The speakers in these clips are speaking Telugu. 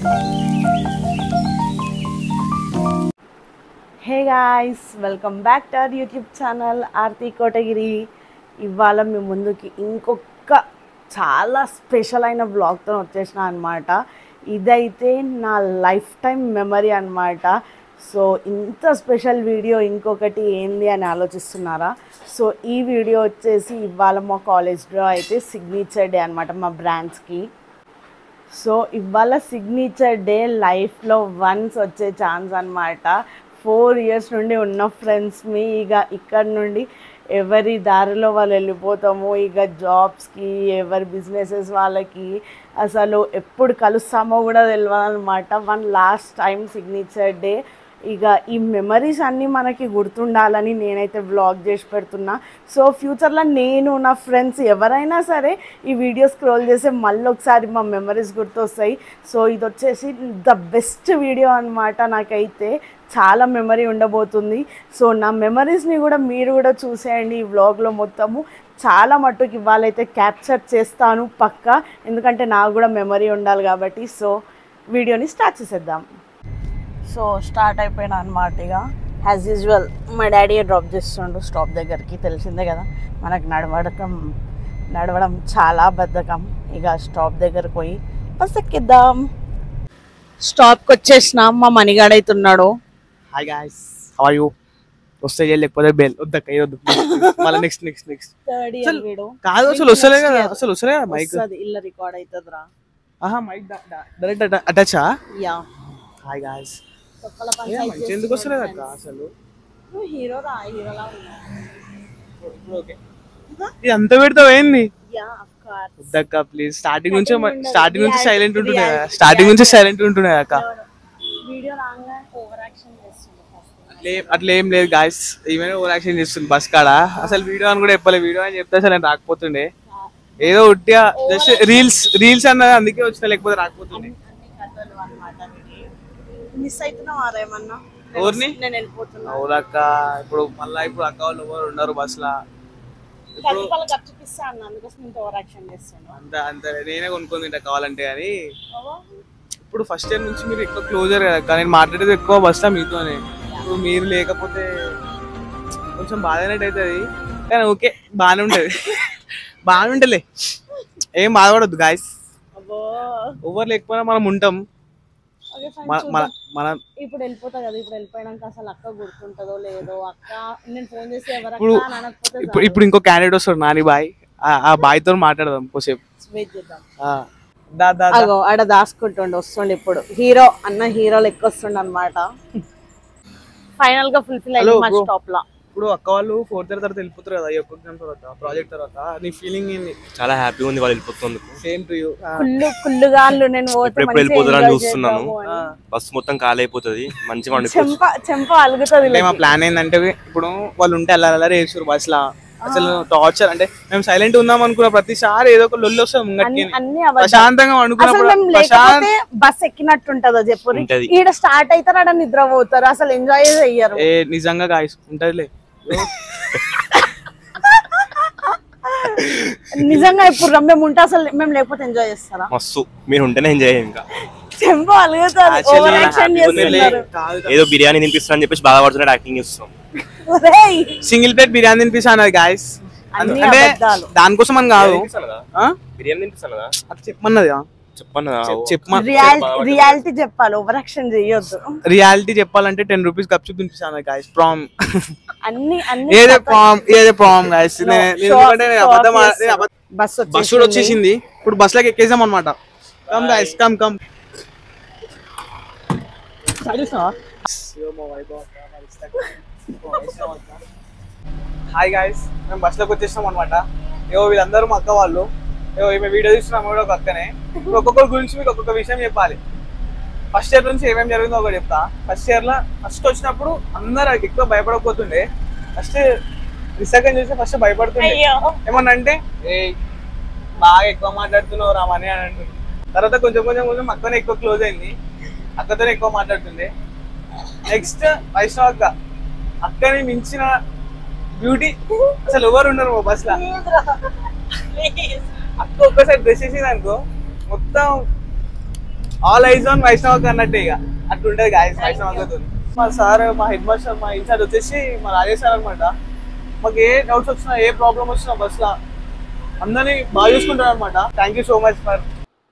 Hey guys, welcome back to our YouTube channel Aarti Kotagiri. ఇవాళ మీ ముందుకి ఇంకొక చాలా స్పెషల్ అయిన బ్లాగ్తో వచ్చేసిన అనమాట. ఇదైతే నా లైఫ్ టైం మెమరీ అనమాట. సో ఇంత స్పెషల్ వీడియో ఇంకొకటి ఏంది అని ఆలోచిస్తున్నారా? సో ఈ వీడియో వచ్చేసి ఇవాళ మా కాలేజ్లో అయితే సిగ్నేచర్ డే అనమాట మా బ్రాంచ్కి. సో ఇవాళ సిగ్నేచర్ డే లైఫ్లో వన్స్ వచ్చే ఛాన్స్ అనమాట. 4 years నుండి ఉన్న ఫ్రెండ్స్ని ఇక ఇక్కడ నుండి ఎవరి దారిలో వాళ్ళు వెళ్ళిపోతాము. ఇక జాబ్స్కి, ఎవరి బిజినెసెస్ వాళ్ళకి అసలు ఎప్పుడు కలుస్తామో కూడా తెలియదు అనమాట. One last time signature day. ఇక ఈ మెమరీస్ అన్నీ మనకి గుర్తుండాలని నేనైతే వ్లాగ్ చేసి పెడుతున్నా. సో ఫ్యూచర్లో నేను నా ఫ్రెండ్స్ ఎవరైనా సరే ఈ వీడియో స్క్రోల్ చేస్తే మళ్ళీ ఒకసారి మా మెమరీస్ గుర్తొస్తాయి. సో ఇది వచ్చేసి ద బెస్ట్ వీడియో అనమాట. నాకైతే చాలా మెమరీ ఉండబోతుంది. సో నా మెమరీస్ని కూడా మీరు కూడా చూసేయండి ఈ వ్లాగ్లో మొత్తము. చాలా మట్టుకు ఇవాళైతే క్యాప్చర్ చేస్తాను పక్కా, ఎందుకంటే నాకు కూడా మెమరీ ఉండాలి కాబట్టి. సో వీడియోని స్టార్ట్ చేసేద్దాం. సో స్టార్ట్ అయిపోయినా అనమాట. ఇక యాజ్ యూజువల్ మా డాడీ డ్రాప్ చేస్తుండు స్టాప్ దగ్గరికి. తెలిసిందే కదా మనకు నడవడం చాలా బద్ధకం. ఇక స్టాప్ దగ్గరకు పోయి బస్ ఎక్కిద్దాం. స్టాప్కి వచ్చేసిన మా మణిగాడు అవుతున్నాడు. Hi guys, how are you? వస్తే లేకపోతే బెల్ వద్దక్క, వద్దు మళ్ళీ నెక్స్ట్ థర్డ్ ఇయర్ వీడు కాదు. అసలు వస్తలే కదా, మైక్ ఇల్ల రికార్డ్ అవుతుందిరా. మైక్ డైరెక్ట్ అటాచా? యా. హాయ్ గాయ్స్, ఎందుకు వస్తలేదు అక్క? అసలు హీరోలా ఓకే, ఇది అంత పెడతావు ఏంది? Yeah of course. వద్దక్క ప్లీజ్. స్టార్టింగ్ నుంచి సైలెంట్ ఉంటుండే కదా, అక్క. వీడియో రాంగా ఓవర్ యాక్షన్ చేస్తుంది. అట్లా ఏం లేదు గాయ్స్, ఈమె ఓవర్ యాక్షన్ చేస్తుంది బస్ కాడ. అసలు వీడియో అని కూడా చెప్పలేదు. వీడియో అని చెప్తే అసలు నేను రాకపోతుండే. ఏదో ఉట్టిగా జస్ట్ రీల్స్ అన్నది అందుకే వచ్చిన, లేకపోతే రాకపోతుండే. మిస్ అవుతున్నావా ఏమన్నా? ఎవరిని? నేను వెళ్ళిపోతున్నా. అవునక్క, ఇప్పుడు అక్క వాళ్ళు ఎవరు ఉన్నారు బస్ లా. చూపిస్తా అన్న, అందుకోసం ఇంత ఓవర్ యాక్షన్ చేస్తాను. అంత నేనే కొనుక్కొని తింటా కావాలంటే. కానీ ఇప్పుడు ఫస్ట్ టైం నుంచి మీరు ఎక్కువ క్లోజర్ కదా, నేను మాట్లాడేది ఎక్కువ బస్ లా మీతోనే. ఇప్పుడు మీరు లేకపోతే కొంచెం బాధైనట్టు అవుతుంది. కానీ ఓకే, బాగానే ఉంటలే, ఏం బాధపడద్దు గాయస్. ఎవరు లేకపోయినా మనం ఉంటాం. మనం ఇప్పుడు వెళ్ళిపోతా కదా, ఇప్పుడు వెళ్ళిపోయాక అసలు అక్క గుర్తుంటుందో లేదో. అక్క నేను ఫోన్ చేసి ఎవరు ఇప్పుడు ఇంకో క్యాండిడేట్ వస్తాడు, నాని బాయ్. ఆ బాయ్ తో మాట్లాడదాం కోసేపు. వెయిట్ చేద్దాం. ఆడ దాచుకుంటుండే వస్తుండే. ఇప్పుడు హీరో లెక్క వస్తుండే అనమాట. ఫైనల్ గా ఫుల్ఫిల్ అయ్యి మా స్టాప్ లా. ఇప్పుడు అక్క వాళ్ళు 4th ఇయర్ తర్వాత వెళ్ళిపోతారు కదా, ఈ ఒక్క ఎగ్జామ్ తర్వాత, ప్రాజెక్ట్ తర్వాత. నీ ఫీలింగ్ ఏంది? చాలా హ్యాపీగా ఉంది వాళ్ళు వెళ్ళిపోతుంది. Same to you. కుళ్ళుగా నేను వెళ్ళిపోతారని చూస్తున్నాను. బస్ మొత్తం ఖాళీ అయిపోతుంది, మంచిగా చెంప అలుగుతుంది. మా ప్లాన్ ఏంటంటే, ఇప్పుడు వాళ్ళు ఉంటే అలా వేసారు బస్ లా. అసలు టార్చర్ అంటే మేము సైలెంట్ ఉందాం అనుకున్న ప్రతిసారి ఏదో ఒక లొల్లి వస్తుంది ముంగట్కి. ప్రశాంతంగా అనుకున్నప్పుడు బస్ ఎక్కినట్టుంటదో చెప్పు. ఈడ స్టార్ట్ అవుతారు, ఆడ నిద్రపోతారు, అసలు ఎంజాయ్ చెయ్యరు. నిజంగా గాయస్ ఉంటదిలే. నిజంగా ఇప్పుడు మేము ఉంటే అసలు మేము లేకపోతే ఎంజాయ్ చేస్తారా? మస్తు. మీరు ఉంటేనే ఎంజాయ్. ఇంకా చెంప అలుగుతారు, ఓవర్ యాక్షన్ చేస్తున్నారు. ఏదో బిర్యానీ తినిపిస్తున్నా అని చెప్పేసి బాధపడుతున్నాడు, యాక్టింగ్ చేస్తున్నాం. సింగిల్ ప్లేట్ బిర్యానీ తినిపిస్తాను గాయస్. అంటే దానికోసం అని కాదు, బిర్యానీ తినిపిస్తాను కదా అట్లా చెప్పమన్నది. రియాలిటీ చెప్పాలి, ఓవర్ యాక్షన్ చేయొద్దు. రియాలిటీ చెప్పాలంటే 10 rupees కప్చు తినిపిస్తాను గాయస్. ప్రామ్ ఏదే ప్రామ్ గాయస్. బస్ కూడా వచ్చేసింది, ఇప్పుడు బస్ లోకి ఎక్కేసాం అనమాట. Come guys, come. Hi guys, మేము బస్ లోకి వచ్చేసాం అనమాట. వీళ్ళందరూ మా అక్క వాళ్ళు. ఈమె వీడియో తీస్తున్నాం కూడా ఒక అక్కనే. ఇప్పుడు ఒక్కొక్కరి గురించి మీకు ఒక్కొక్క విషయం చెప్పాలి. ఫస్ట్ ఇయర్ నుంచి ఏమేమి జరిగిందో ఒకటి చెప్తా. ఫస్ట్ ఇయర్ లో ఫస్ట్ వచ్చినప్పుడు అందరూ ఎక్కువ భయపడకపోతుండే. ఫస్ట్ రిసెకండ్ చూస్తే ఫస్ట్ భయపడుతుండే. ఏమన్నా అంటే బాగా ఎక్కువ మాట్లాడుతున్నావు రామని అని అంటుంది. తర్వాత కొంచెం అక్కనే ఎక్కువ క్లోజ్ అయింది, అక్కతోనే ఎక్కువ మాట్లాడుతుండే. నెక్స్ట్ వైష్ణవ్ అక్కని మించిన బ్యూటీ అసలు ఎవరు ఉండరు మా బస్ లా. అక్క ఒక్కసారి డ్రెస్ చేసింది అనుకో మొత్తం ఆల్ ఐజ్ ఆన్ వైష్ణవ్ అన్నట్టే ఇక అట్లుంటది గాయస్ వైష్ణవ్. మా సార్ మా హెడ్ మాస్టర్ మా ఇన్ఛార్జ్ వచ్చేసి మా రాజేష్ సార్ అనమాట. మాకు ఏ డౌట్స్ వచ్చినా ఏ ప్రాబ్లమ్ వచ్చినా బస్లో అందరినీ బాగా చూసుకుంటారు అనమాట. Thank you so much for.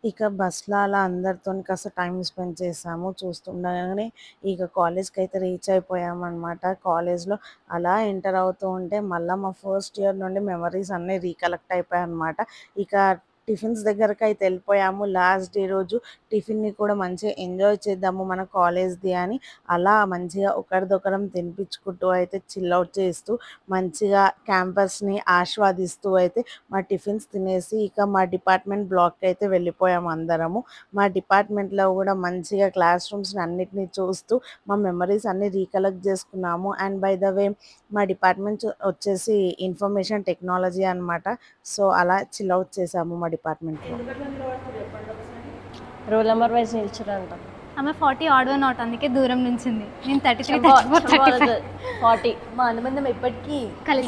ఇక బస్లో అలా అందరితో కాస్త టైం స్పెండ్ చేసాము. చూస్తుండగానే ఇక కాలేజ్కి అయితే రీచ్ అయిపోయామన్నమాట. కాలేజ్లో అలా ఎంటర్ అవుతూ ఉంటే మళ్ళీ మా ఫస్ట్ ఇయర్ నుండి మెమరీస్ అన్నీ రీకలెక్ట్ అయిపోయాయి అన్నమాట. ఇక టిఫిన్స్ దగ్గరకు అయితే వెళ్ళిపోయాము. లాస్ట్ డే రోజు టిఫిన్ని కూడా మంచిగా ఎంజాయ్ చేద్దాము మన కాలేజ్ది అని అలా మంచిగా ఒకరిదొకరం తినిపించుకుంటూ అయితే చిల్ అవుట్ చేస్తూ మంచిగా క్యాంపస్ని ఆస్వాదిస్తూ అయితే మా టిఫిన్స్ తినేసి ఇక మా డిపార్ట్మెంట్ బ్లాక్కి అయితే వెళ్ళిపోయాము అందరము. మా డిపార్ట్మెంట్లో కూడా మంచిగా క్లాస్ రూమ్స్ని అన్నిటినీ చూస్తూ మా మెమరీస్ అన్నీ రీకలెక్ట్ చేసుకున్నాము. అండ్ బై ద వే మా డిపార్ట్మెంట్ వచ్చేసి ఇన్ఫర్మేషన్ టెక్నాలజీ అనమాట. సో అలా చిల్ అవుట్ చేసాము మా డిపార్ట్మెంట్లో. రోల్ నెంబర్ వైజ్ నిల్చురంట. ఆమె 40 ఆడ్ వన్ అవుట్, అందుకే దూరం నుంచింది. నేను 33 40. మా అనుబంధం ఎప్పటికీ కలిసి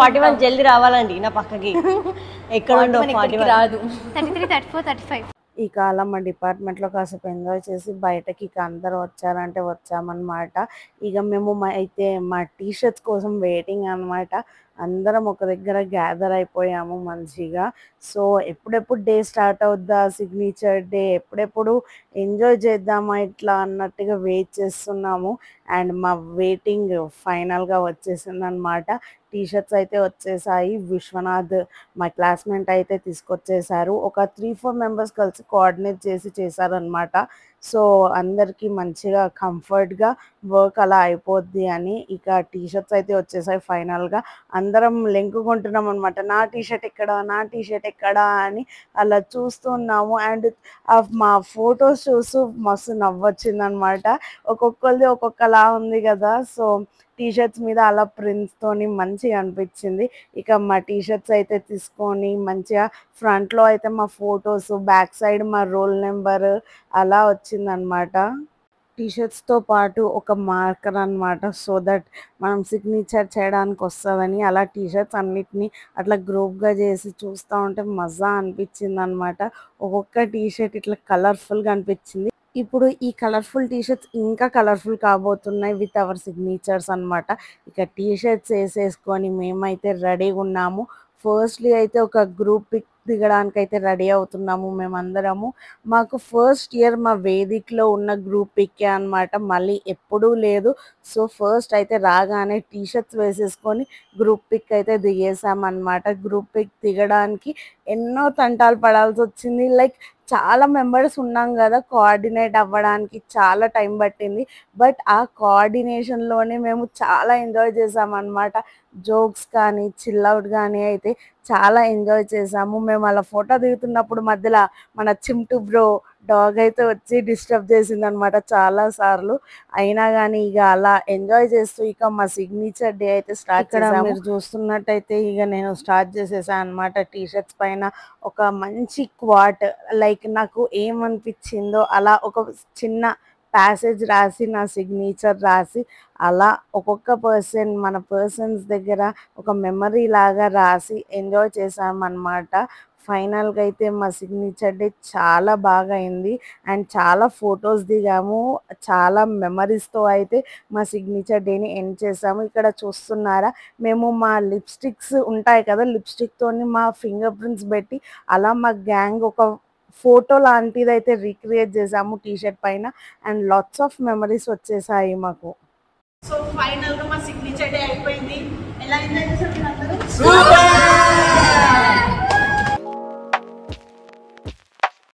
41 జల్దీ రావాలండి నా పక్కకి. ఎక్కడ ఉండో 41 రాదు. 33 34 35. ఇక అలా మా డిపార్ట్మెంట్లో కాసేపు ఎంజాయ్ చేసి బయటకి ఇక అందరూ వచ్చారంటే వచ్చామన్నమాట. ఇక మేము అయితే మా టీషర్ట్స్ కోసం వెయిటింగ్ అనమాట. అందరం ఒక దగ్గర గ్యాదర్ అయిపోయాము మంచిగా. సో ఎప్పుడెప్పుడు డే స్టార్ట్ అవుద్దా, సిగ్నేచర్ డే ఎప్పుడెప్పుడు ఎంజాయ్ చేద్దామా ఇట్లా అన్నట్టుగా వెయిట్ చేస్తున్నాము. అండ్ మా వెయిటింగ్ ఫైనల్గా వచ్చేసింది అనమాట. టీషర్ట్స్ అయితే వచ్చేసాయి. విశ్వనాథ్ మా క్లాస్మేట్ అయితే తీసుకొచ్చేసారు. ఒక 3-4 మెంబర్స్ కలిసి కోఆర్డినేట్ చేసి చేశారనమాట. సో అందరికీ మంచిగా కంఫర్ట్గా వర్క్ అలా అయిపోద్ది అని ఇక టీషర్ట్స్ అయితే వచ్చేసాయి ఫైనల్గా. అందరం లెంకుకుంటున్నాం అనమాట. నా టీషర్ట్ ఎక్కడా, నా టీషర్ట్ ఎక్కడా అని అలా చూస్తున్నాము. అండ్ మా ఫొటోస్ చూస్తూ మస్తు నవ్వొచ్చిందనమాట. ఒక్కొక్కరిది ఒక్కొక్కలా ఉంది కదా. సో టీషర్ట్స్ మీద అలా ప్రింట్స్తోని మంచిగా అనిపించింది. ఇక మా టీషర్ట్స్ అయితే తీసుకొని మంచిగా ఫ్రంట్లో అయితే మా ఫొటోస్, బ్యాక్ సైడ్ మా రోల్ నెంబర్ అలా వచ్చిందనమాట. టీషర్ట్స్తో పాటు ఒక మార్కర్ అనమాట. సో దట్ మనం సిగ్నేచర్ చేయడానికి వస్తుందని అలా టీషర్ట్స్ అన్నిటినీ అట్లా గ్రూప్గా చేసి చూస్తూ ఉంటే మజా అనిపించింది అనమాట. ఒక్కొక్క టీషర్ట్ ఇట్లా కలర్ఫుల్గా అనిపించింది. ఇప్పుడు ఈ కలర్ఫుల్ టీషర్ట్స్ ఇంకా కలర్ఫుల్ కాబోతున్నాయి విత్ అవర్ సిగ్నేచర్స్ అనమాట. ఇక టీషర్ట్స్ వేసేసుకొని మేమైతే రెడీగా ఉన్నాము. ఫస్ట్లీ అయితే ఒక గ్రూప్ పిక్ దిగడానికి అయితే రెడీ అవుతున్నాము మేమందరము. మాకు ఫస్ట్ ఇయర్ మా వేదికలో ఉన్న గ్రూప్ పిక్కే అనమాట, మళ్ళీ ఎప్పుడూ లేదు. సో ఫస్ట్ అయితే రాగానే టీషర్ట్స్ వేసేసుకొని గ్రూప్ పిక్ అయితే దిగేసామన్నమాట. గ్రూప్ పిక్ దిగడానికి ఎన్నో తంటాలు పడాల్సి వచ్చింది. లైక్ చాలా మెంబర్స్ ఉన్నాం కదా, కోఆర్డినేట్ అవ్వడానికి చాలా టైం పట్టింది. బట్ ఆ కోఆర్డినేషన్లోనే మేము చాలా ఎంజాయ్ చేసామన్నమాట. జోక్స్ కానీ చిల్అవుట్ కానీ అయితే చాలా ఎంజాయ్ చేసాము. మేము అలా ఫోటో దిగుతున్నప్పుడు మధ్యలో మన చింటూ బ్రో డాగ్ అయితే వచ్చి డిస్టర్బ్ చేసిందనమాట చాలాసార్లు. అయినా కానీ ఇక అలా ఎంజాయ్ చేస్తూ ఇక మా సిగ్నేచర్ డే అయితే స్టార్ట్ చేసాము. మీరు చూస్తున్నట్టయితే ఇక నేను స్టార్ట్ చేసేసాను అనమాట. టీషర్ట్స్ పైన ఒక మంచి క్వాట్, లైక్ నాకు ఏమనిపించిందో అలా ఒక చిన్న ప్యాసేజ్ రాసి నా సిగ్నేచర్ రాసి అలా ఒక్కొక్క మన పర్సన్స్ దగ్గర ఒక మెమరీ లాగా రాసి ఎంజాయ్ చేసామన్నమాట. ఫైనల్గా అయితే మా సిగ్నేచర్ డే చాలా బాగా అయింది. అండ్ చాలా ఫొటోస్ దిగాము, చాలా మెమరీస్తో అయితే మా సిగ్నేచర్ డేని ఎండ్ చేసాము. ఇక్కడ చూస్తున్నారా, మేము మా లిప్స్టిక్స్ ఉంటాయి కదా, లిప్స్టిక్తో మా ఫింగర్ ప్రింట్స్ పెట్టి అలా మా గ్యాంగ్ ఒక ఫోటో లాంటిది అయితే రీక్రియేట్ చేసాము టీషర్ట్ పైన. అండ్ లాట్స్ ఆఫ్ మెమరీస్ వచ్చేసాయి మాకు. సో ఫైనల్గా మా సిగ్నేచర్ డే అయిపోయింది. ఎలా ఎంజాయ్ చేశారు అందరూ?